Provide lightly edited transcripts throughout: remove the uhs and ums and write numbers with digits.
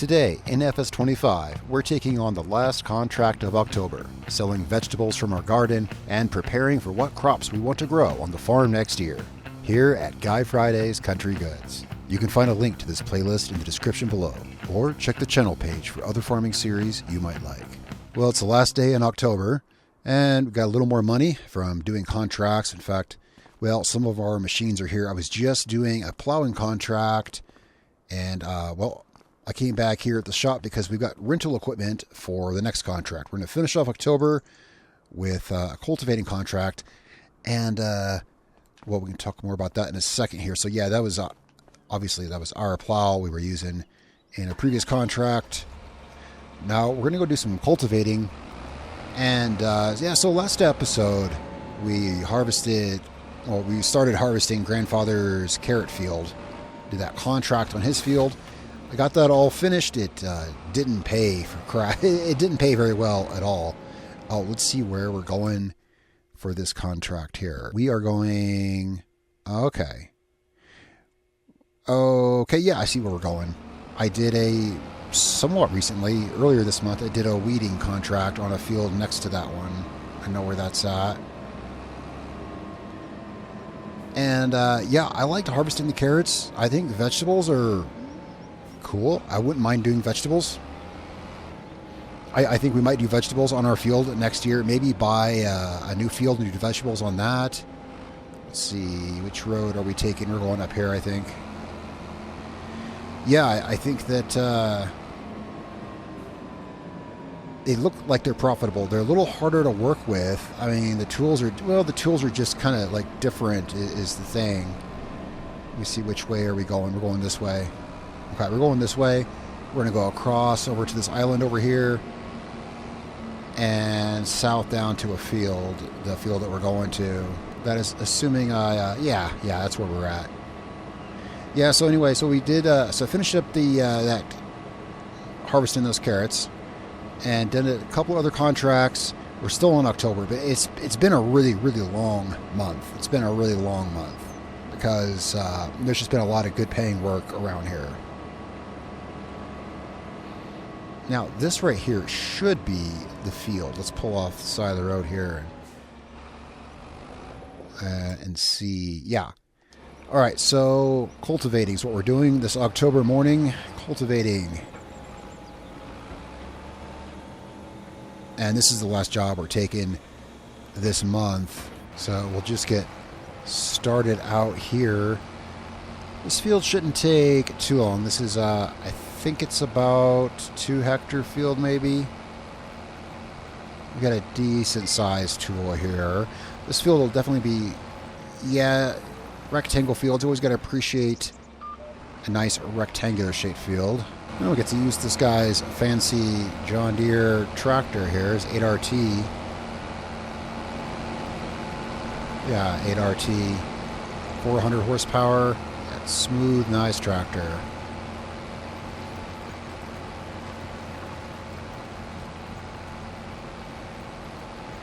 Today, in FS25, we're taking on the last contract of October, selling vegetables from our garden and preparing for what crops we want to grow on the farm next year, here at Guy Friday's Country Goods. You can find a link to this playlist in the description below, or check the channel page for other farming series you might like. Well, it's the last day in October, and we got a little more money from doing contracts. In fact, well, some of our machines are here. I was just doing a plowing contract, and, I came back here at the shop because we've got rental equipment for the next contract. We're going to finish off October with a cultivating contract, and, we can talk more about that in a second here. So, yeah, that was, obviously, that was our plow we were using in a previous contract. Now, we're going to go do some cultivating, and, so last episode, we started harvesting grandfather's carrot field. Did that contract on his field. I got that all finished. It didn't pay for crap. It didn't pay very well at all. Oh, let's see where we're going for this contract here. We are going... Okay, yeah, I see where we're going. I did somewhat recently, earlier this month, I did a weeding contract on a field next to that one. I know where that's at. And, I liked harvesting the carrots. I think vegetables are cool. I wouldn't mind doing vegetables. I think we might do vegetables on our field next year. Maybe buy a new field and do vegetables on that. Let's see, which road are we taking? We're going up here, I think. Yeah, I think that they look like they're profitable. They're a little harder to work with. I mean, the tools are just kind of like different is the thing. Let me see, which way are we going? We're going this way. Okay, we're going this way. We're going to go across over to this island over here and south down to a field, the field that we're going to. That is assuming yeah, that's where we're at. Yeah, so anyway, so we did, finished up that harvesting those carrots and did a couple other contracts. We're still in October, but it's been a really, really long month. It's been a really long month because there's just been a lot of good paying work around here. Now, this right here should be the field. Let's pull off the side of the road here and see. Yeah. All right, so cultivating is what we're doing this October morning. Cultivating. And this is the last job we're taking this month. So we'll just get started out here. This field shouldn't take too long. This is, I think it's about 2 hectare field maybe. We got a decent sized tool here. This field will definitely be, rectangle fields. Always got to appreciate a nice rectangular shaped field. Now we get to use this guy's fancy John Deere tractor here. It's 8RT. Yeah, 8RT. 400 horsepower. That smooth, nice tractor.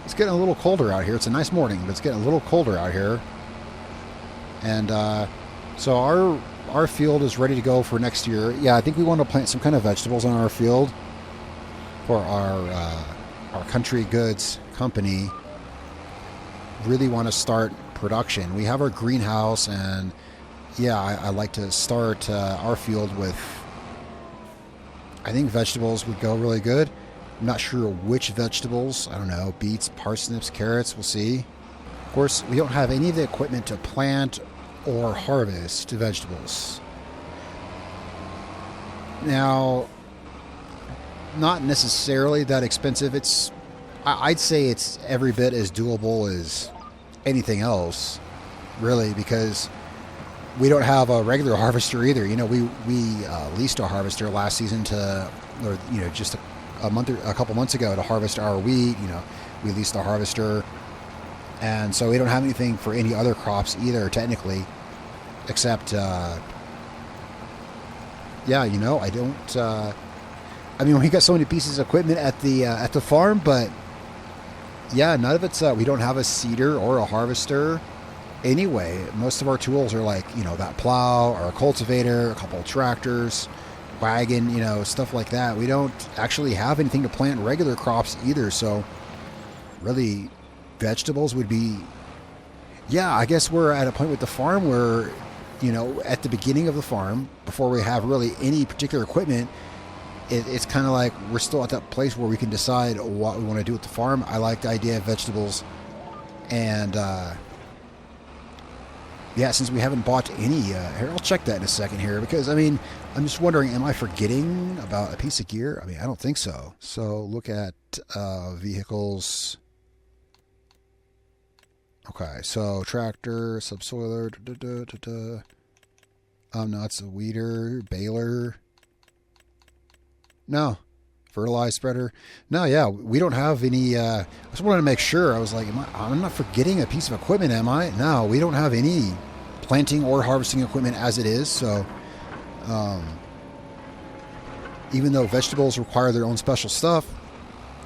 It's getting a little colder out here. It's a nice morning, but it's getting a little colder out here. And so our field is ready to go for next year. Yeah, I think we want to plant some kind of vegetables on our field for our Country Goods company. Really want to start production. We have our greenhouse, and I like to start our field with, I think vegetables would go really good. I'm not sure which vegetables. I don't know, beets, parsnips, carrots, we'll see. Of course, we don't have any of the equipment to plant or harvest vegetables. Now, not necessarily that expensive. I'd say it's every bit as doable as anything else, really, because we don't have a regular harvester either. You know, we leased a harvester last season just a couple months ago to harvest our wheat. You know, we leased the harvester. And so we don't have anything for any other crops either, technically, except, I don't, we got so many pieces of equipment at the farm, but yeah, none of it's, we don't have a seeder or a harvester anyway. Most of our tools are like, that plow or a cultivator, a couple of tractors, wagon, you know, stuff like that. We don't actually have anything to plant regular crops either. So really, vegetables would be, yeah, I guess we're at a point with the farm where, you know, at the beginning of the farm, before we have really any particular equipment, it's kind of like we're still at that place where we can decide what we want to do with the farm. I like the idea of vegetables. And, yeah, since we haven't bought any, here, I'll check that in a second here, because, I mean, I'm just wondering, am I forgetting about a piece of gear? I mean, I don't think so. So look at vehicles. Okay, so tractor, subsoiler, no, it's a weeder, baler. No. Fertilizer spreader. No, yeah, we don't have any. I just wanted to make sure. I was like, I'm not forgetting a piece of equipment, am I? No, we don't have any planting or harvesting equipment as it is. So, even though vegetables require their own special stuff,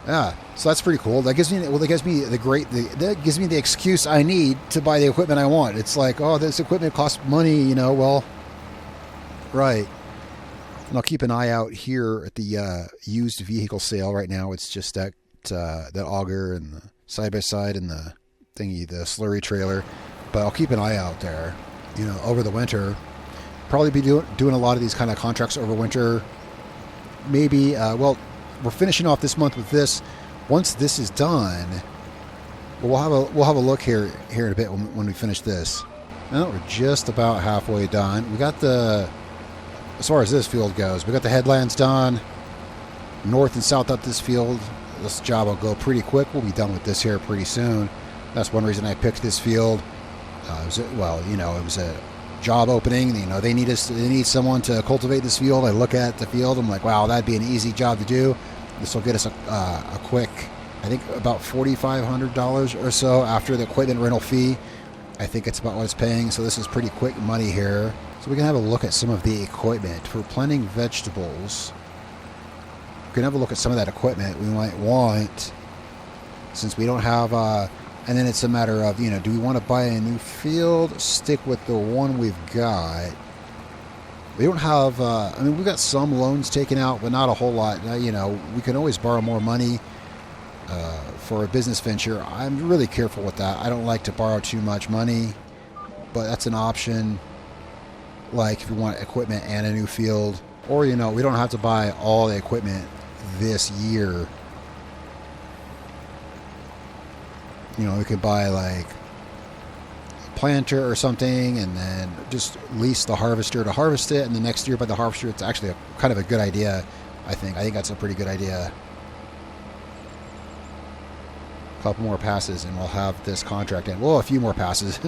yeah, so that's pretty cool. That gives me that gives me the excuse I need to buy the equipment I want. It's like, oh, this equipment costs money, you know. Well, right. And I'll keep an eye out here at the used vehicle sale right now. It's just that auger and the side-by-side and the thingy, the slurry trailer. But I'll keep an eye out there, you know, over the winter. Probably be doing a lot of these kind of contracts over winter. Maybe, well, we're finishing off this month with this. Once this is done, we'll have a look here in a bit when we finish this. Now we're just about halfway done. We got as far as this field goes, we got the headlands done, north and south up this field. This job will go pretty quick. We'll be done with this here pretty soon. That's one reason I picked this field. It was a job opening. You know, they need someone to cultivate this field. I look at the field. I'm like, wow, that'd be an easy job to do. This will get us a quick, I think about $4,500 or so after the equipment rental fee. I think it's about what it's paying. So this is pretty quick money here. So we can have a look at some of the equipment for planting vegetables. We can have a look at some of that equipment we might want, since we don't have, and then it's a matter of, you know, do we want to buy a new field, stick with the one we've got? We don't have, I mean, we've got some loans taken out, but not a whole lot. You know, we can always borrow more money for a business venture. I'm really careful with that. I don't like to borrow too much money, but that's an option. Like if you want equipment and a new field, or, you know, we don't have to buy all the equipment this year. You know, we could buy like a planter or something and then just lease the harvester to harvest it, and the next year buy the harvester. It's actually kind of a good idea, I think. I think that's a pretty good idea. A couple more passes and we'll have this contract in. Well, a few more passes.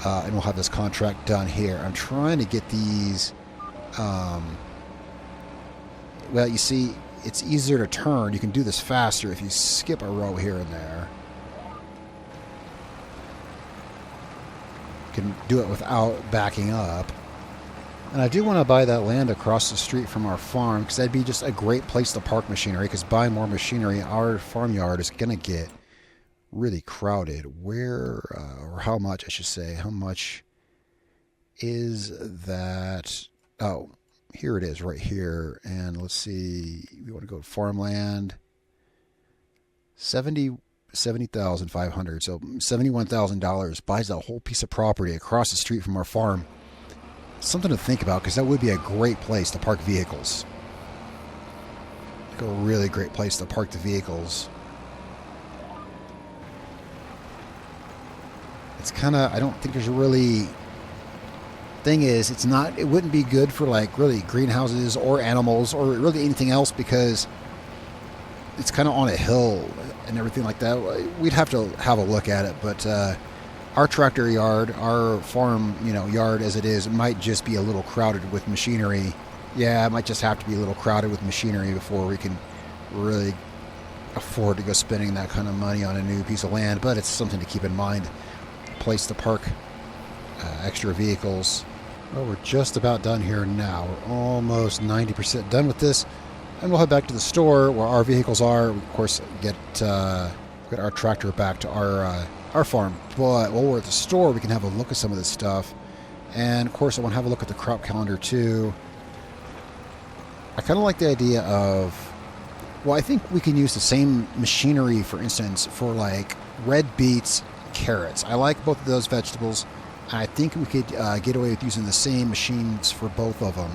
And we'll have this contract done here. I'm trying to get these. Well, you see, it's easier to turn. You can do this faster if you skip a row here and there. You can do it without backing up. And I do want to buy that land across the street from our farm, because that'd be just a great place to park machinery. Because buying more machinery, our farmyard is going to get really crowded. Or how much, I should say, how much is that? Oh, here it is right here. And let's see, we want to go to farmland. 70,500. So $71,000 buys that whole piece of property across the street from our farm. Something to think about, because that would be a great place to park vehicles. Like a really great place to park the vehicles. It's kind of, I don't think there's a really, thing is, it wouldn't be good for like really greenhouses or animals or really anything else, because it's kind of on a hill and everything like that. We'd have to have a look at it, but our tractor yard, our farm, you know, yard as it is, might just be a little crowded with machinery. Yeah, it might just have to be a little crowded with machinery before we can really afford to go spending that kind of money on a new piece of land. But it's something to keep in mind. Place to park extra vehicles. Well, we're just about done here now. We're almost 90% done with this, and we'll head back to the store where our vehicles are. We, of course, get our tractor back to our farm. But while we're at the store, we can have a look at some of this stuff. And of course, I want to have a look at the crop calendar too. I kind of like the idea of, well, I think we can use the same machinery, for instance, for like red beets, carrots. I like both of those vegetables. I think we could get away with using the same machines for both of them,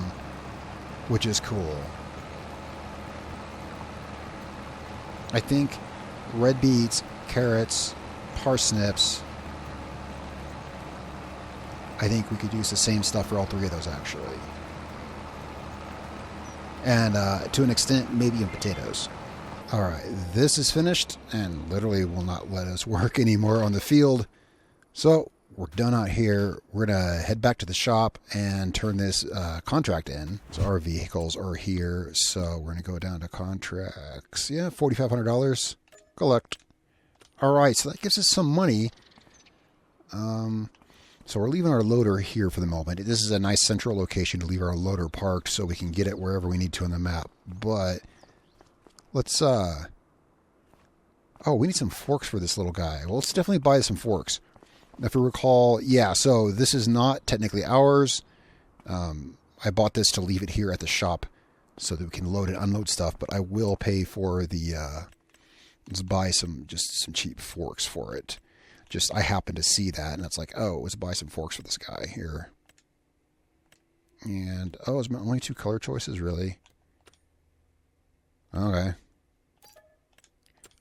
which is cool. I think red beets, carrots, parsnips, I think we could use the same stuff for all three of those, actually. And to an extent, maybe in potatoes. All right, this is finished and literally will not let us work anymore on the field. So we're done out here. We're going to head back to the shop and turn this contract in. So our vehicles are here. So we're going to go down to contracts. Yeah, $4,500. Collect. All right, so that gives us some money. So we're leaving our loader here for the moment. This is a nice central location to leave our loader parked so we can get it wherever we need to on the map. But let's, oh, we need some forks for this little guy. Well, let's definitely buy some forks. If you recall, yeah, so this is not technically ours. I bought this to leave it here at the shop so that we can load and unload stuff, but I will pay for the, let's buy just some cheap forks for it. Just, I happened to see that, and it's like, oh, let's buy some forks for this guy here. And, oh, it's my only two color choices, really? Okay.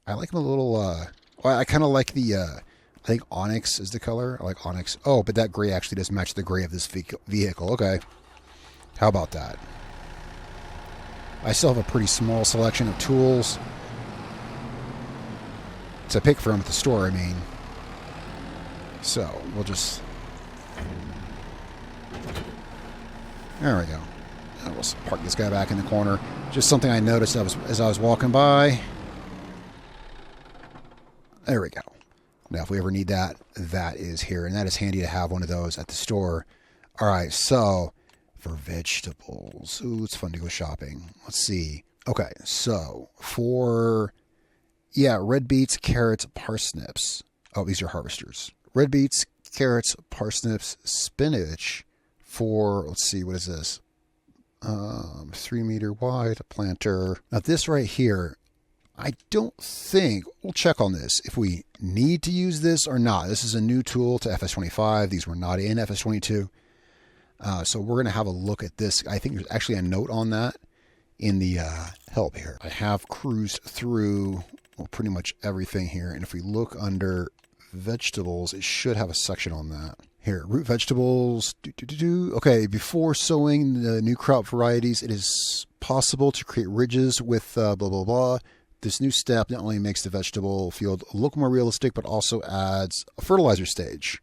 I like them a little, well, I kind of like the, I think onyx is the color. I like onyx. Oh, but that gray actually does match the gray of this vehicle. Okay. How about that? I still have a pretty small selection of tools to pick from at the store, I mean. So, we'll just... There we go. We'll park this guy back in the corner. Just something I noticed as I was walking by. There we go. Now, if we ever need that, that is here. And that is handy to have one of those at the store. All right, so for vegetables. Ooh, it's fun to go shopping. Let's see. Okay, so for, yeah, red beets, carrots, parsnips. Oh, these are harvesters. Red beets, carrots, parsnips, spinach for, let's see, what is this? 3 meter wide, a planter. Now this right here, I don't think, we'll check on this, if we need to use this or not. This is a new tool to FS25. These were not in FS22. So we're going to have a look at this. I think there's actually a note on that in the help here. I have cruised through, well, pretty much everything here. And if we look under vegetables, it should have a section on that. Here, root vegetables. Okay, before sowing the new crop varieties, it is possible to create ridges with blah, blah, blah. This new step not only makes the vegetable field look more realistic, but also adds a fertilizer stage.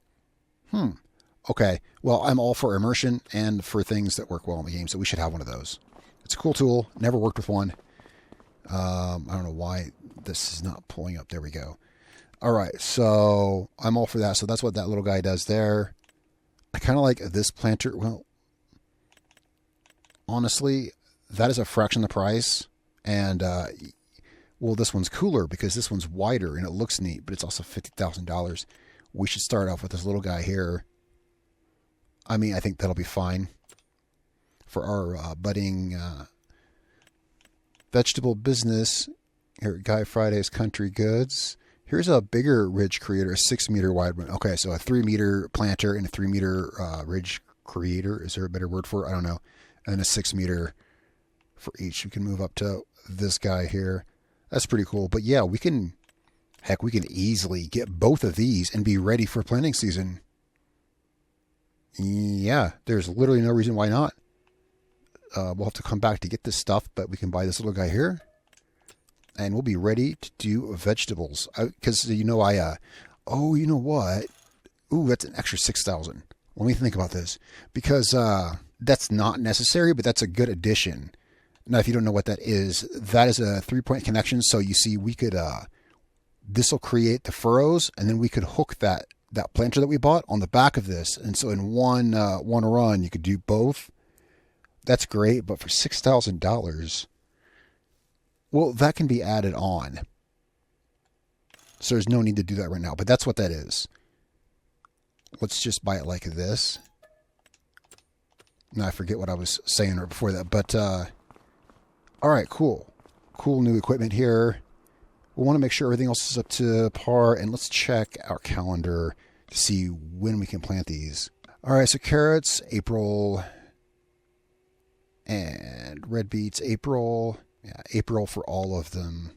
Okay, well, I'm all for immersion and for things that work well in the game, so we should have one of those. It's a cool tool. Never worked with one. I don't know why this is not pulling up. There we go. All right, so I'm all for that. So that's what that little guy does there. I kind of like this planter. Well, honestly, that is a fraction of the price. And, well, this one's cooler because this one's wider and it looks neat, but it's also $50,000. We should start off with this little guy here. I mean, I think that'll be fine for our budding vegetable business here at Guy Friday's Country Goods. Here's a bigger ridge creator, a 6 meter wide one. Okay, so a 3 meter planter and a 3 meter ridge creator. Is there a better word for it? I don't know. And a 6 meter for each. We can move up to this guy here. That's pretty cool. But yeah, we can easily get both of these and be ready for planting season. Yeah, there's literally no reason why not. We'll have to come back to get this stuff, but we can buy this little guy here. And we'll be ready to do vegetables. Because, you know, oh, you know what? Ooh, that's an extra $6,000. Let me think about this. Because that's not necessary, but that's a good addition. Now, if you don't know what that is a 3-point connection. So you see, we could, this will create the furrows, and then we could hook that planter that we bought on the back of this. And so in one run, you could do both. That's great. But for $6,000... well, that can be added on. So there's no need to do that right now. But that's what that is. Let's just buy it like this. Now I forget what I was saying right before that. But All right, cool. Cool new equipment here. We want to make sure everything else is up to par, and let's check our calendar to see when we can plant these. All right, so carrots, April, and red beets, April. Yeah, April for all of them.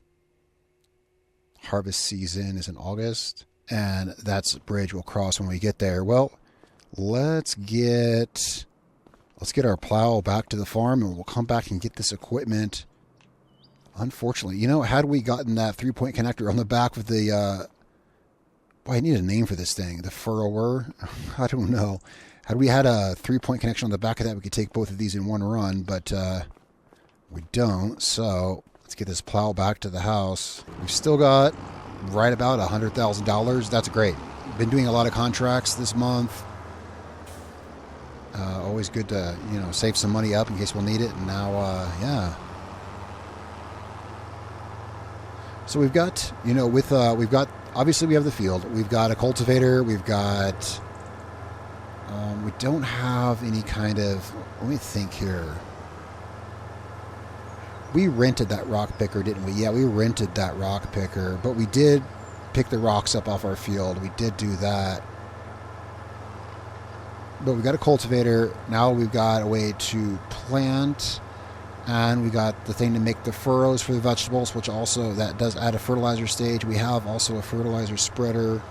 Harvest season is in August, and that's a bridge we'll cross when we get there. Well, let's get our plow back to the farm, and we'll come back and get this equipment. Unfortunately, you know, had we gotten that 3-point connector on the back with the, boy, I need a name for this thing, the furrower. I don't know. Had we had a 3-point connection on the back of that, we could take both of these in one run, but we don't. So let's get this plow back to the house. We've still got right about $100,000. That's great. Been doing a lot of contracts this month. Always good to, you know, save some money up in case we'll need it. And now, yeah. So we've got, you know, we've got, obviously we have the field. We've got a cultivator. We've got, we don't have any kind of, let me think here. We rented that rock picker, didn't we? Yeah, we rented that rock picker, but we did pick the rocks up off our field. We did do that. But we got a cultivator. Now we've got a way to plant. And we got the thing to make the furrows for the vegetables, which also, that does add a fertilizer stage. We have also a fertilizer spreader.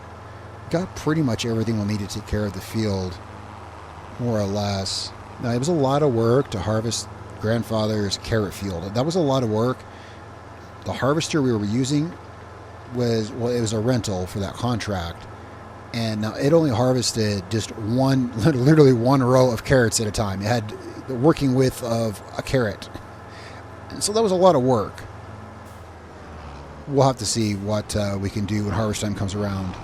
Got pretty much everything we'll need to take care of the field, more or less. Now, it was a lot of work to harvest grandfather's carrot field. That was a lot of work. The harvester we were using was, well, it was a rental for that contract. And now it only harvested just literally one row of carrots at a time. It had the working width of a carrot. And so that was a lot of work. We'll have to see what we can do when harvest time comes around.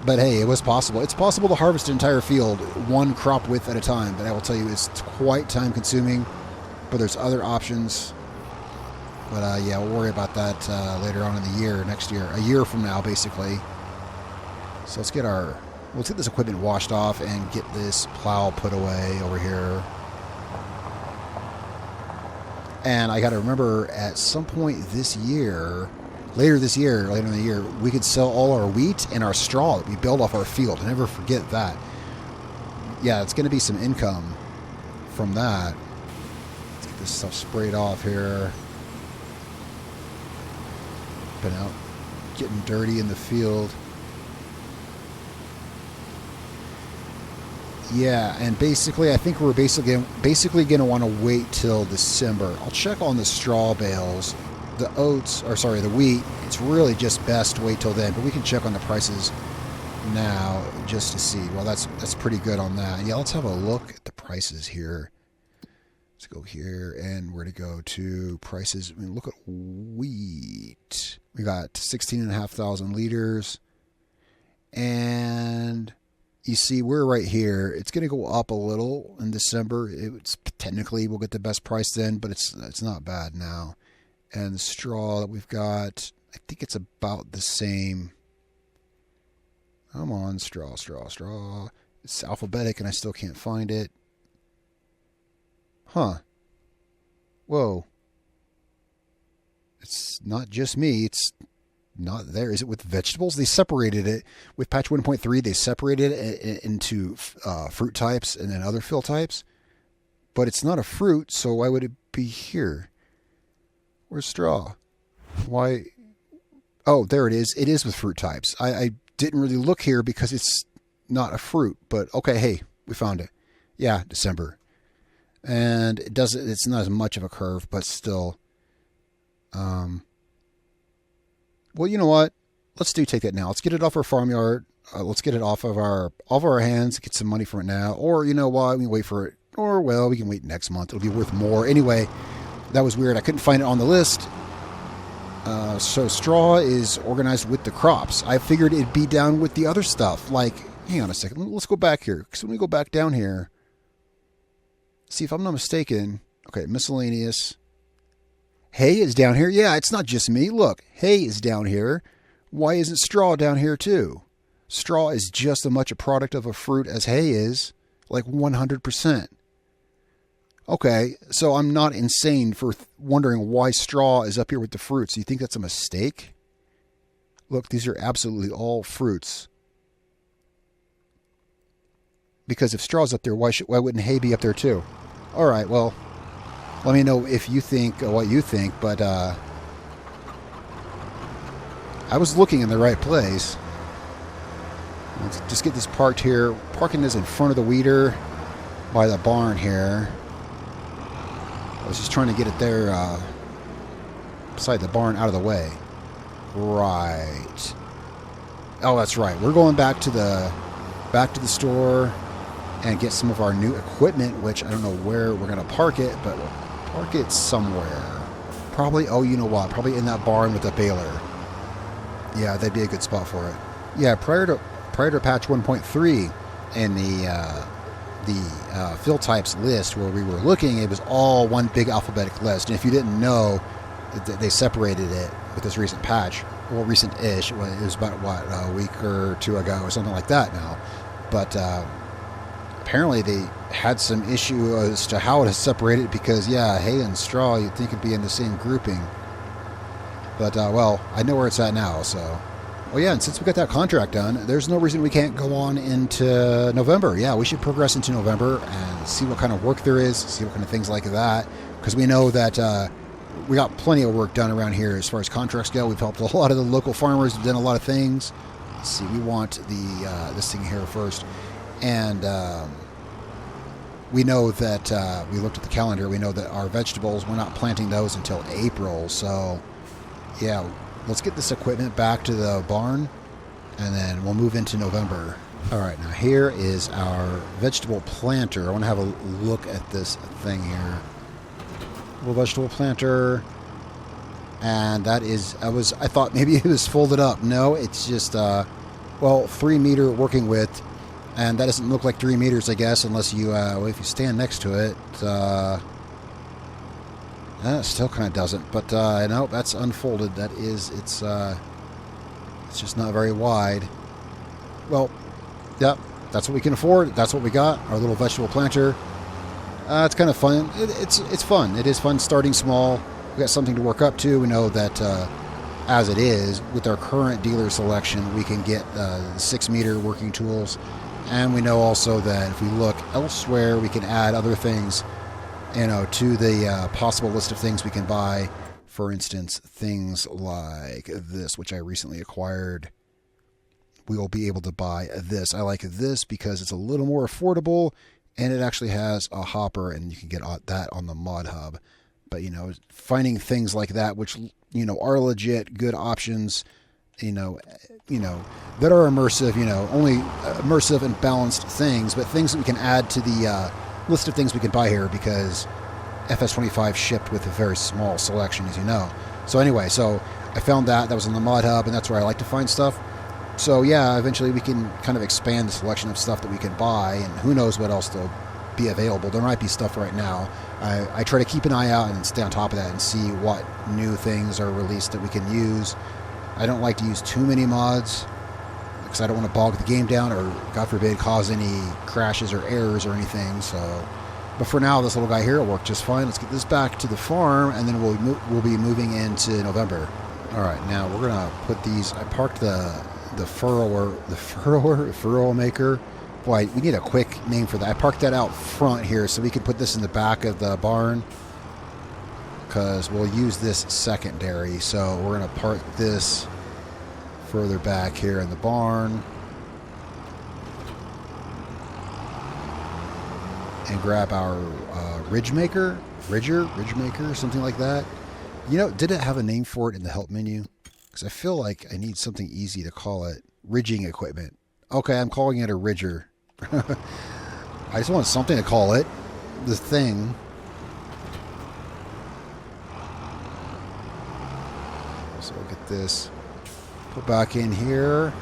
But hey, it was possible. It's possible to harvest an entire field one crop width at a time. But I will tell you, it's quite time consuming. But there's other options. But yeah, we'll worry about that later on in the year, next year. A year from now, basically. So let's get this equipment washed off and get this plow put away over here. And I got to remember, at some point this year, later in the year, we could sell all our wheat and our straw that we build off our field. Never forget that. Yeah, it's going to be some income from that. Let's get this stuff sprayed off here. Been out getting dirty in the field. Yeah, and basically, I think we're basically going to want to wait till December. I'll check on the straw bales. The wheat, it's really just best to wait till then, but we can check on the prices now just to see. Well, that's pretty good on that. Yeah, let's have a look at the prices here. Let's go here, and we're to go to prices. I mean, look at wheat. We got 16,500 liters, and you see, we're right here. It's going to go up a little in December. It's technically we'll get the best price then, but it's not bad now. And the straw that we've got, I think it's about the same. Come on, straw. It's alphabetic, and I still can't find it. Huh. Whoa. It's not just me. It's not there. Is it with vegetables? They separated it with patch 1.3. They separated it into fruit types and then other fill types, but it's not a fruit. So why would it be here? Where's straw? Why? Oh, there it is. It is with fruit types. I didn't really look here because it's not a fruit, but okay. Hey, we found it. Yeah. December. And it's not as much of a curve, but still, well, you know what? Let's take that now. Let's get it off our farmyard. Let's get it off of our hands. Get some money from it now. Or you know what? We can wait for it. Or well, we can wait next month. It'll be worth more anyway. That was weird. I couldn't find it on the list. So straw is organized with the crops. I figured it'd be down with the other stuff. Like, hang on a second. Let's go back here. Because when we go back down here, see if I'm not mistaken. Okay, miscellaneous. Hay is down here. Yeah, it's not just me. Look, hay is down here. Why isn't straw down here too? Straw is just as much a product of a fruit as hay is, like 100%. Okay, so I'm not insane for wondering why straw is up here with the fruits. You think that's a mistake? Look, these are absolutely all fruits. Because if straw's up there, why wouldn't hay be up there too? All right, well, let me know if you think what you think, but I was looking in the right place. Let's just get this parked here. Parking is in front of the weeder by the barn here. I was just trying to get it there beside the barn out of the way. Right. Oh, that's right. We're going back to the store and get some of our new equipment, which I don't know where we're going to park it, but we'll park it somewhere. Probably, oh, you know what? Probably in that barn with the baler. Yeah, that'd be a good spot for it. Yeah, prior to patch 1.3 in the fill types list where we were looking, it was all one big alphabetic list. And if you didn't know, they separated it with this recent patch. Well, recent-ish. It was about, what, a week or two ago or something like that now. But apparently they had some issue as to how it is separated because, yeah, hay and straw you'd think it'd be in the same grouping. But, well, I know where it's at now, so... Oh, yeah, and since we got that contract done, there's no reason we can't go on into November. Yeah, we should progress into November and see what kind of work there is, see what kind of things like that, because we know that we got plenty of work done around here as far as contracts go. We've helped a lot of the local farmers, we've done a lot of things. Let's see, we want this thing here first. And we know that we looked at the calendar, we know that our vegetables, we're not planting those until April, so yeah, let's get this equipment back to the barn, and then we'll move into November. All right, now here is our vegetable planter. I want to have a look at this thing here. Little vegetable planter, and that is, I thought maybe it was folded up. No, it's just, well, 3 meter working width, and that doesn't look like 3 meters, I guess, unless you, well, if you stand next to it, it still kind of doesn't, but no, that's unfolded. That is, it's just not very wide. Well, yeah, that's what we can afford. That's what we got. Our little vegetable planter. It's kind of fun. It's fun. It is fun starting small. We got something to work up to. We know that as it is with our current dealer selection, we can get 6 meter working tools, and we know also that if we look elsewhere, we can add other things, you know, to the possible list of things we can buy. For instance, things like this, which I recently acquired. We will be able to buy this. I like this because it's a little more affordable, and it actually has a hopper, and you can get that on the mod hub. But, you know, finding things like that, which, you know, are legit good options, you know, that are immersive, you know, only immersive and balanced things, but things that we can add to the list of things we can buy here, because FS25 shipped with a very small selection, as you know. So anyway, so I found that was in the mod hub, and that's where I like to find stuff. So yeah, eventually we can kind of expand the selection of stuff that we can buy, and who knows what else will be available. There might be stuff right now. I try to keep an eye out and stay on top of that and see what new things are released that we can use. I don't like to use too many mods because I don't want to bog the game down or, God forbid, cause any crashes or errors or anything. So, but for now, this little guy here will work just fine. Let's get this back to the farm, and then we'll be moving into November. All right, now we're gonna put these. I parked the furrow maker. Boy, we need a quick name for that. I parked that out front here so we can put this in the back of the barn, because we'll use this secondary. So we're going to park this further back here in the barn and grab our ridge maker, something like that. You know, did it have a name for it in the help menu? Because I feel like I need something easy to call it. Ridging equipment. Okay, I'm calling it a ridger. I just want something to call it. The thing. So we'll get this put back in here.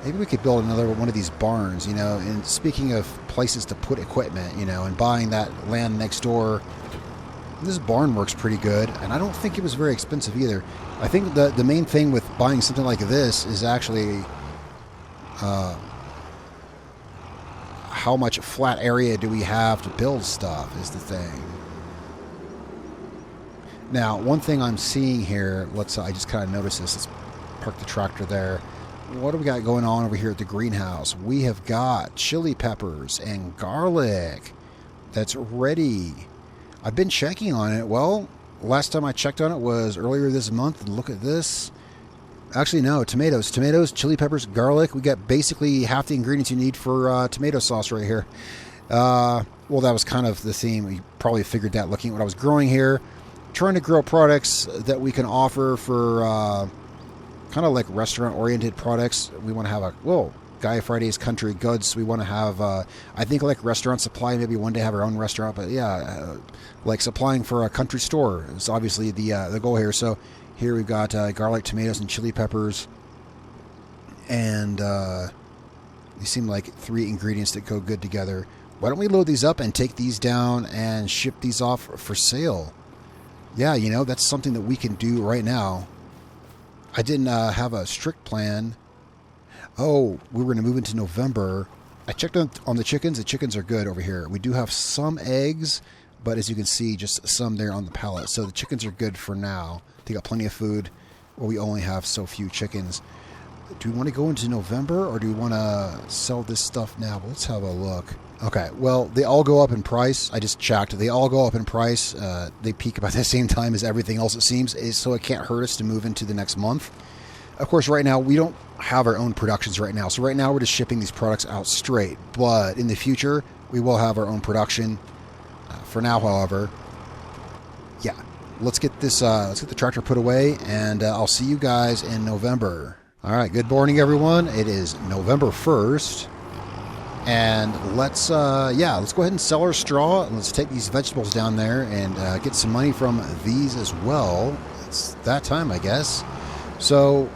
Maybe we could build another one of these barns, you know. And speaking of places to put equipment, you know, and buying that land next door, this barn works pretty good, and I don't think it was very expensive either. I think the main thing with buying something like this is actually how much flat area do we have to build stuff is the thing. Now, one thing I'm seeing here, I just kind of noticed this. Let's park the tractor there. What do we got going on over here at the greenhouse? We have got chili peppers and garlic that's ready. I've been checking on it. Well, last time I checked on it was earlier this month. And look at this. Actually, no, tomatoes. Tomatoes, chili peppers, garlic. We got basically half the ingredients you need for tomato sauce right here. Well, that was kind of the theme. You probably figured that looking at what I was growing here. Trying to grow products that we can offer for kind of like restaurant-oriented products. We want to have Guy Friday's Country Goods. We want to have, I think, like restaurant supply. Maybe one day have our own restaurant. But yeah, like supplying for a country store is obviously the goal here. So here we've got garlic, tomatoes, and chili peppers. And these seem like 3 ingredients that go good together. Why don't we load these up and take these down and ship these off for sale? Yeah, you know, that's something that we can do right now. I didn't have a strict plan. Oh, we were going to move into November. I checked on the chickens. The chickens are good over here. We do have some eggs, but as you can see, just some there on the pallet. So the chickens are good for now. They got plenty of food. Well, we only have so few chickens. Do we want to go into November, or do we want to sell this stuff now? Well, let's have a look. Okay, well, they all go up in price. I just checked. They all go up in price. They peak about the same time as everything else, it seems, so it can't hurt us to move into the next month. Of course, right now, we don't have our own productions right now. So right now, we're just shipping these products out straight. But in the future, we will have our own production. For now, however, yeah, let's get this. Let's get the tractor put away, and I'll see you guys in November. All right, good morning, everyone. It is November 1st. And let's go ahead and sell our straw. And let's take these vegetables down there and get some money from these as well. It's that time, I guess. So,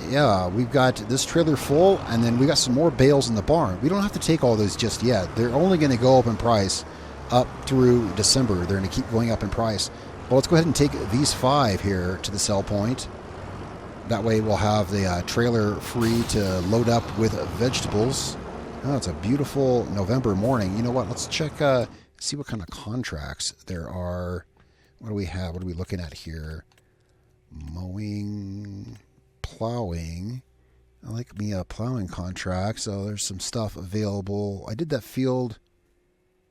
yeah, we've got this trailer full, and then we got some more bales in the barn. We don't have to take all those just yet. They're only going to go up in price up through December. They're going to keep going up in price. Well, let's go ahead and take these 5 here to the sell point. That way we'll have the trailer free to load up with vegetables. Oh, it's a beautiful November morning. You know what? Let's check, see what kind of contracts there are. What do we have? What are we looking at here? Mowing, plowing. I like me a plowing contract. So there's some stuff available. I did that field.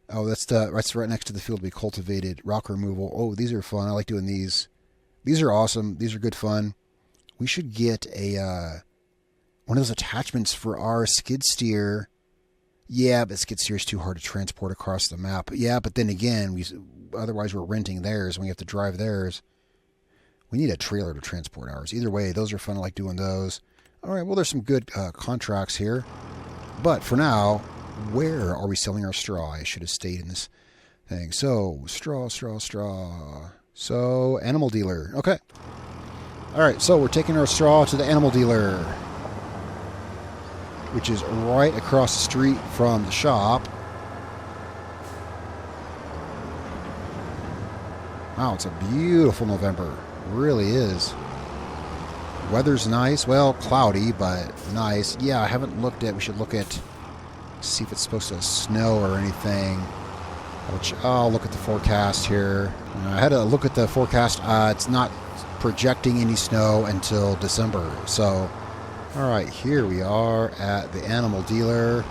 Oh, that's right next to the field we cultivated. Rock removal. Oh, these are fun. I like doing these. These are awesome. These are good fun. We should get a one of those attachments for our skid steer. Yeah, but skid steer is too hard to transport across the map. Yeah, but then again, otherwise we're renting theirs and we have to drive theirs. We need a trailer to transport ours. Either way, those are fun. I like doing those. All right, well, there's some good contracts here. But for now, where are we selling our straw? I should have stayed in this thing. So, straw. So, animal dealer. Okay. All right, so we're taking our straw to the animal dealer, which is right across the street from the shop. Wow, it's a beautiful November. It really is. Weather's nice. Well, cloudy, but nice. Yeah, I haven't looked at. We should look at, see if it's supposed to snow or anything. Which I'll look at the forecast here. I had to look at the forecast. It's not projecting any snow until December. So, all right, here we are at the animal dealer.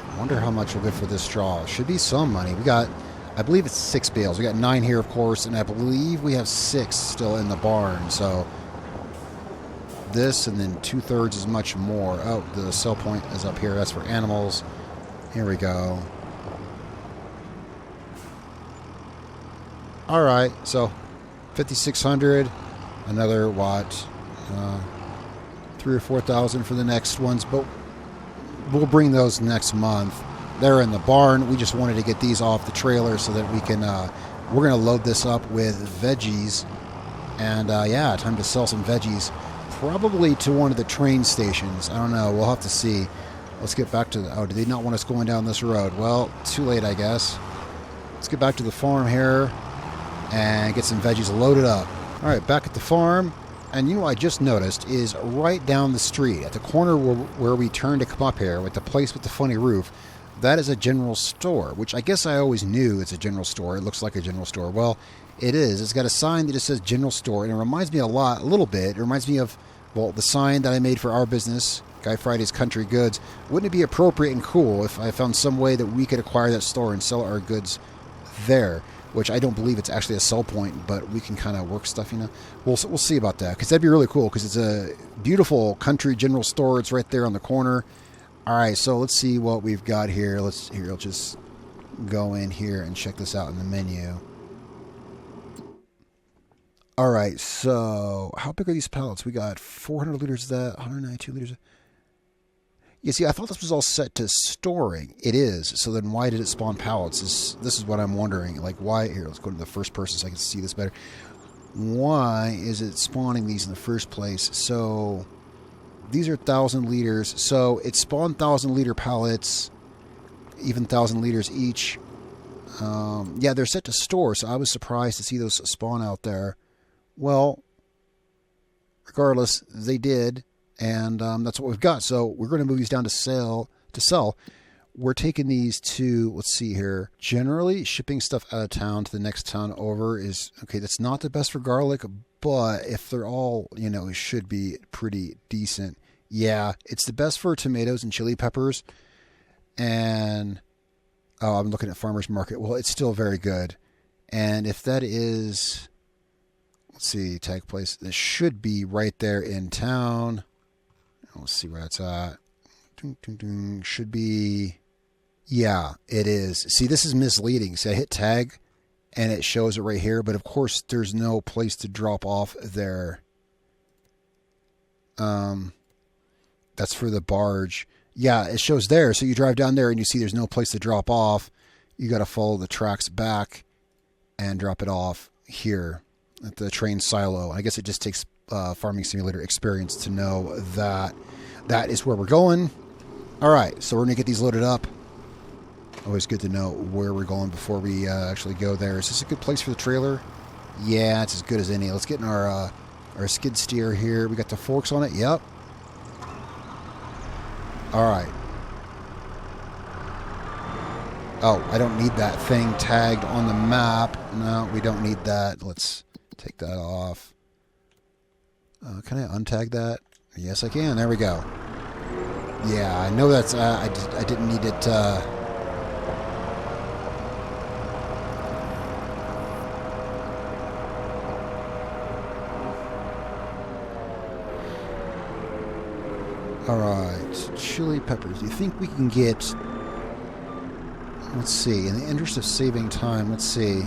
I wonder how much we'll get for this straw. Should be some money. We got, I believe it's 6 bales. We got 9 here, of course, and I believe we have 6 still in the barn. So this and then 2/3 as much more. Oh, the sell point is up here. That's for animals. Here we go. All right, so 5,600. Another what? 3,000 or 4,000 for the next ones, but we'll bring those next month. They're in the barn. We just wanted to get these off the trailer so that we can. We're going to load this up with veggies, and yeah, time to sell some veggies. Probably to one of the train stations. I don't know. We'll have to see. Let's get back to the... Oh, do they not want us going down this road? Well, too late, I guess. Let's get back to the farm here and get some veggies loaded up. All right, back at the farm. And you know what I just noticed is right down the street, at the corner where we turn to come up here, with the place with the funny roof, that is a general store, which I guess I always knew it's a general store. It looks like a general store. Well, it is. It's got a sign that just says general store, and it reminds me a little bit. It reminds me of, well, the sign that I made for our business, Guy Friday's Country Goods. Wouldn't it be appropriate and cool if I found some way that we could acquire that store and sell our goods there? Which I don't believe it's actually a sell point, but we can kind of work stuff, you know. We'll see about that, because that'd be really cool, because it's a beautiful country general store. It's right there on the corner. All right, so let's see what we've got here. I'll just go in here and check this out in the menu. All right, so how big are these pallets? We got 400 liters of that, 192 liters. You see, I thought this was all set to storing. It is. So then why did it spawn pallets? This is what I'm wondering. Like, why? Here, let's go to the first person so I can see this better. Why is it spawning these in the first place? So these are 1,000 liters. So it spawned 1,000-liter pallets, even 1,000 liters each. Yeah, they're set to store, so I was surprised to see those spawn out there. Well, regardless, they did. And that's what we've got. So we're going to move these down to sell. We're taking these to, let's see here. Generally, shipping stuff out of town to the next town over is, okay, that's not the best for garlic, but if they're all, you know, it should be pretty decent. Yeah, it's the best for tomatoes and chili peppers. And, oh, I'm looking at Farmer's Market. Well, it's still very good. And if that is, let's see, tag place, this should be right there in town. Let's see where that's at. Should be. Yeah, it is. See, this is misleading. See, I hit tag and it shows it right here. But of course, there's no place to drop off there. That's for the barge. Yeah, it shows there. So you drive down there and you see there's no place to drop off. You got to follow the tracks back and drop it off here at the train silo. I guess it just takes Farming Simulator experience to know that that is where we're going. All right, so we're going to get these loaded up. Always good to know where we're going before we actually go there. Is this a good place for the trailer? Yeah, it's as good as any. Let's get in our skid steer here. We got the forks on it. Yep. All right. Oh, I don't need that thing tagged on the map. No, we don't need that. Let's take that off. Can I untag that? Yes, I can. There we go. Yeah, I know that's... I didn't need it... Alright, chili peppers. Do you think we can get... Let's see. In the interest of saving time, let's see.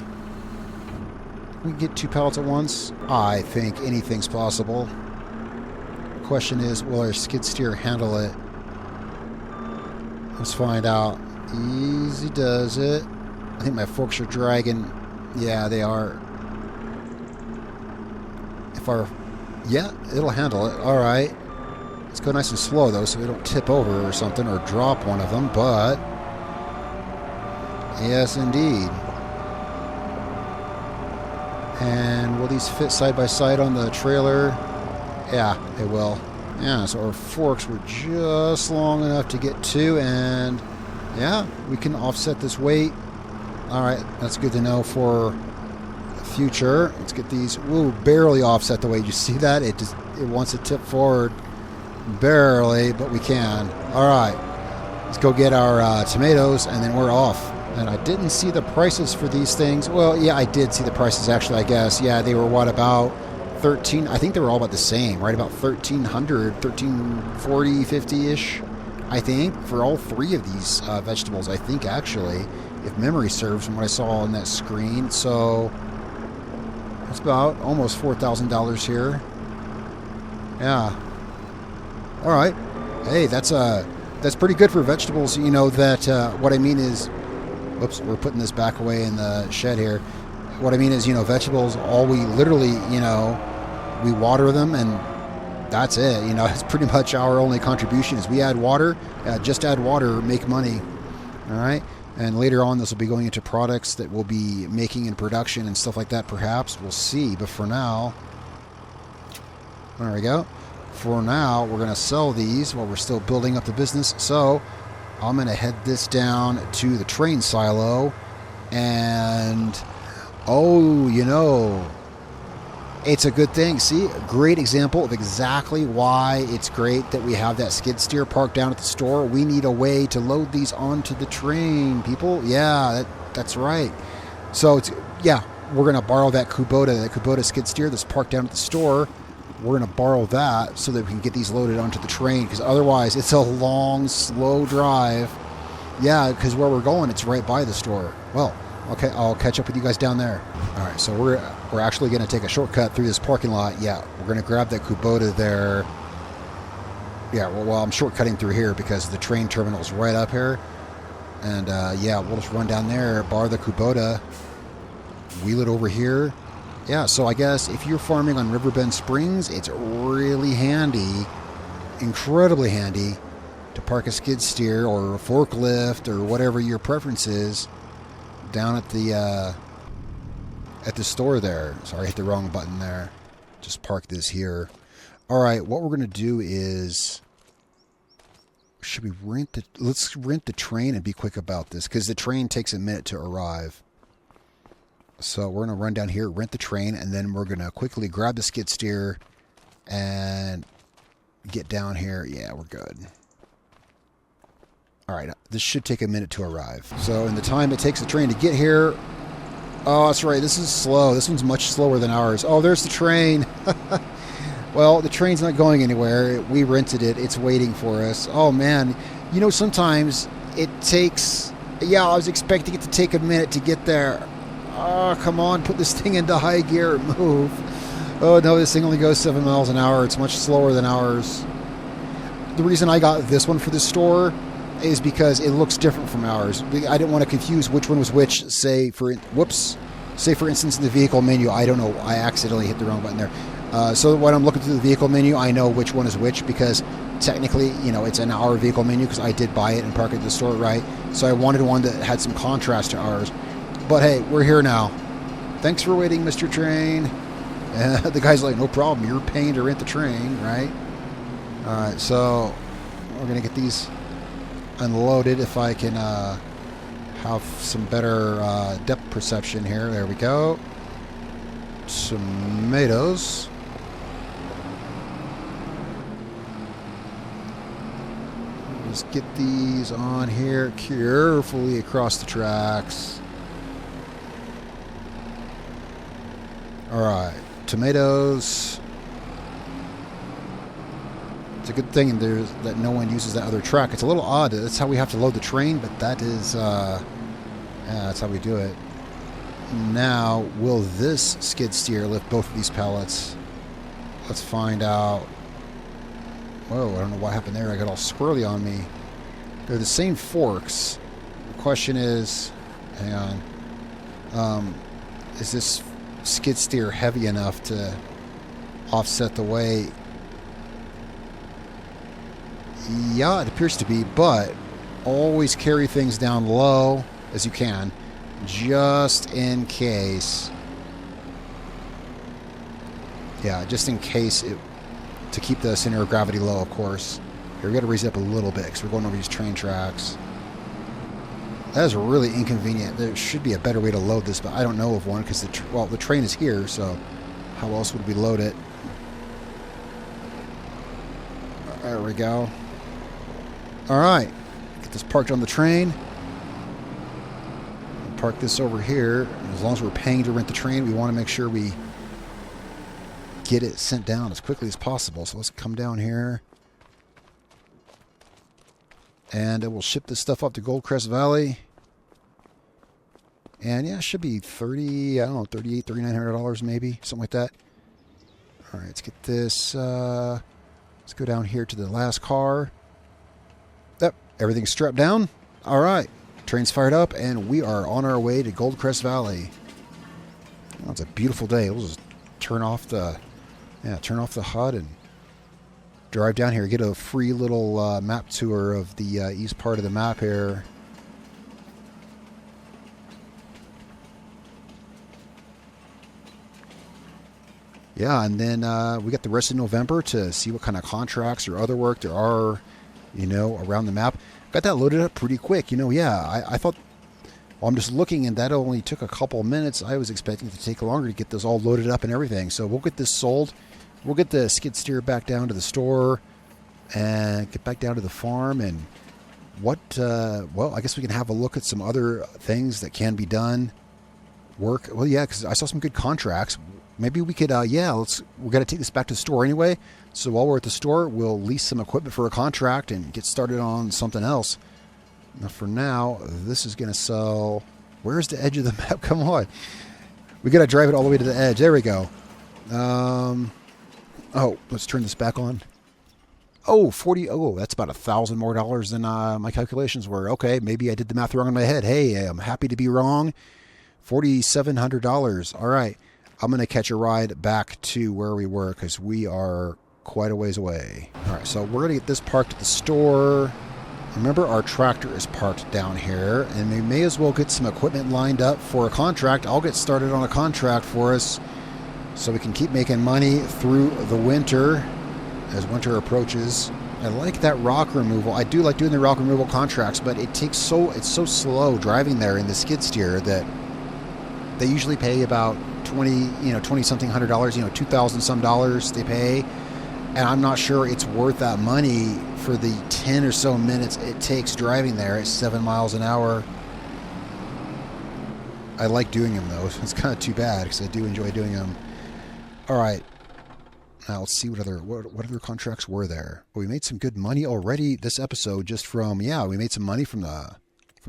We can get 2 pallets at once? I think anything's possible. The question is, will our skid steer handle it? Let's find out. Easy does it. I think my forks are dragging. Yeah, they are. Yeah, it'll handle it. Alright. Let's go nice and slow, though, so we don't tip over or something or drop one of them, but... Yes, indeed. And will these fit side by side on the trailer? Yeah, they will. Yeah, so our forks were just long enough to get to, and yeah, we can offset this weight. All right, that's good to know for the future. Let's get these. Woo, barely offset the weight. You see that? It wants to tip forward. Barely, but we can. All right, let's go get our tomatoes, and then we're off. And I didn't see the prices for these things. Well, yeah, I did see the prices, actually, I guess. Yeah, they were, what, about 13? I think they were all about the same, right? About 1,300, 1,340, 50-ish, I think, for all 3 of these vegetables, I think, actually, if memory serves from what I saw on that screen. So that's about almost $4,000 here. Yeah. All right. Hey, that's pretty good for vegetables. You know, that what I mean is... Whoops, we're putting this back away in the shed here. What I mean is, you know, vegetables, all we literally, you know, we water them and that's it. You know, it's pretty much our only contribution is we add water, just add water, make money. All right. And later on, this will be going into products that we'll be making in production and stuff like that, perhaps. We'll see. But for now, There we go. For now, we're going to sell these while we're still building up the business. So I'm going to head this down to the train silo. And, oh, you know, it's a good thing. See, a great example of exactly why it's great that we have that skid steer parked down at the store. We need a way to load these onto the train, people. Yeah, that's right. So, we're going to borrow that Kubota skid steer that's parked down at the store. We're going to borrow that so that we can get these loaded onto the train, because otherwise it's a long, slow drive. Yeah, because where we're going, it's right by the store. Well, okay, I'll catch up with you guys down there. All right, so we're actually going to take a shortcut through this parking lot. Yeah, we're going to grab that Kubota there. Yeah, well, I'm shortcutting through here because the train terminal's right up here. And, we'll just run down there, borrow the Kubota, wheel it over here. Yeah, so I guess if you're farming on Riverbend Springs, it's really handy, incredibly handy, to park a skid steer or a forklift or whatever your preference is down at the store there. Sorry, I hit the wrong button there. Just park this here. All right, what we're going to do is, should we let's rent the train and be quick about this, because the train takes a minute to arrive. So we're going to run down here, rent the train, and then we're going to quickly grab the skid steer and get down here. Yeah, we're good. All right, this should take a minute to arrive. So in the time it takes the train to get here... Oh, that's right, this is slow. This one's much slower than ours. Oh, there's the train. Well, the train's not going anywhere. We rented it. It's waiting for us. Oh, man. You know, sometimes it takes... Yeah, I was expecting it to take a minute to get there. Oh, come on, put this thing into high gear and move. Oh, no, this thing only goes 7 miles an hour. It's much slower than ours. The reason I got this one for the store is because it looks different from ours. I didn't want to confuse which one was which. Say, for instance, in the vehicle menu, I don't know. I accidentally hit the wrong button there. So when I'm looking through the vehicle menu, I know which one is which, because technically, you know, it's in our vehicle menu because I did buy it and park it at the store, right? So I wanted one that had some contrast to ours. But hey, we're here now. Thanks for waiting, Mr. Train. The guy's like, no problem. You're paying to rent the train, right? All right, so we're going to get these unloaded if I can have some better depth perception here. There we go. Tomatoes. Just get these on here carefully across the tracks. All right, tomatoes. It's a good thing that no one uses that other track. It's a little odd. That's how we have to load the train, but that is, that's how we do it. Now, will this skid steer lift both of these pallets? Let's find out. Whoa, I don't know what happened there. I got all squirrely on me. They're the same forks. The question is, hang on, is this skid steer heavy enough to offset the weight? Yeah, it appears to be, but always carry things down low as you can, just in case. Yeah, just in case, to keep the center of gravity low, of course. Here, we got to raise it up a little bit because we're going over these train tracks. That is really inconvenient. There should be a better way to load this, but I don't know of one because the train is here, so how else would we load it? There we go. All right, get this parked on the train. Park this over here. As long as we're paying to rent the train, we want to make sure we get it sent down as quickly as possible. So let's come down here. And we'll ship this stuff up to Goldcrest Valley. And yeah, it should be $3,900 maybe, something like that. All right, let's get this. Let's go down here to the last car. Yep, everything's strapped down. All right, train's fired up, and we are on our way to Goldcrest Valley. Well, it's a beautiful day. We'll just turn off the HUD and drive down here, get a free little map tour of the east part of the map here. Yeah, and then we got the rest of November to see what kind of contracts or other work there are, around the map. Got that loaded up pretty quick. I thought, well, I'm just looking, and that only took a couple minutes. I was expecting it to take longer to get this all loaded up and everything. So we'll get this sold. We'll get the skid steer back down to the store and get back down to the farm. And well, I guess we can have a look at some other things that can be done. Work. Well, yeah, because I saw some good contracts. Maybe we could, we're going to take this back to the store anyway. So while we're at the store, we'll lease some equipment for a contract and get started on something else. Now, for now, this is going to sell. Where's the edge of the map? Come on. We got to drive it all the way to the edge. There we go. Let's turn this back on. Oh, 40. Oh, that's about $1,000 more than my calculations were. Okay, maybe I did the math wrong in my head. Hey, I'm happy to be wrong. $4,700. All right. I'm going to catch a ride back to where we were because we are quite a ways away. All right, so we're going to get this parked at the store. Remember, our tractor is parked down here, and we may as well get some equipment lined up for a contract. I'll get started on a contract for us so we can keep making money through the winter as winter approaches. I like that rock removal. I do like doing the rock removal contracts, but it's so slow driving there in the skid steer that they usually pay about $20 something $100, $2,000 some dollars they pay, and I'm not sure it's worth that money for the 10 or so minutes it takes driving there at 7 miles an hour. I like doing them though. It's kind of too bad because I do enjoy doing them. All right, now let's see what other contracts were there. Well, we made some good money already this episode just from we made some money from the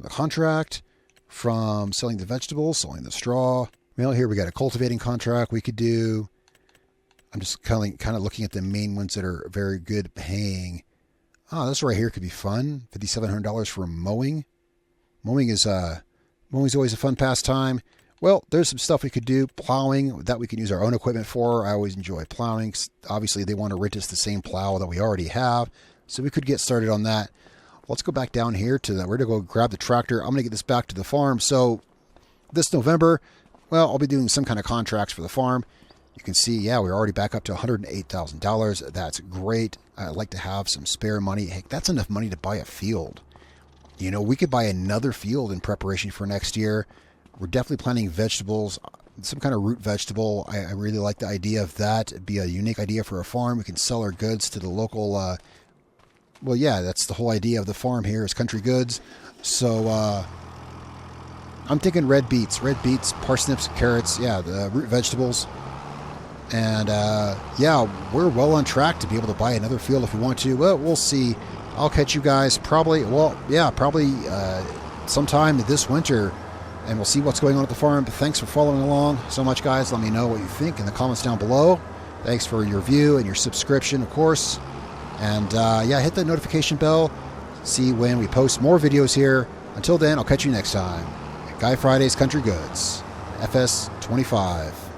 contract, from selling the vegetables, selling the straw. Well, here we got a cultivating contract we could do. I'm just kind of looking at the main ones that are very good paying. Oh, this right here could be fun. $5,700 for mowing. Mowing's always a fun pastime. Well, there's some stuff we could do. Plowing, that we can use our own equipment for. I always enjoy plowing. Obviously, they want to rent us the same plow that we already have. So we could get started on that. Let's go back down here to we're going to go grab the tractor. I'm going to get this back to the farm. So this November, well, I'll be doing some kind of contracts for the farm. You can see, we're already back up to $108,000. That's great. I like to have some spare money. Heck, that's enough money to buy a field. We could buy another field in preparation for next year. We're definitely planting vegetables, some kind of root vegetable. I really like the idea of that. It'd be a unique idea for a farm. We can sell our goods to the local, that's the whole idea of the farm here is country goods. So I'm thinking red beets, parsnips, carrots, the root vegetables. And we're well on track to be able to buy another field if we want to. Well, we'll see. I'll catch you guys probably sometime this winter, and we'll see what's going on at the farm. But thanks for following along so much, guys. Let me know what you think in the comments down below. Thanks for your view and your subscription, of course. And hit the notification bell. See when we post more videos here. Until then, I'll catch you next time. Guy Friday's Country Goods, FS25.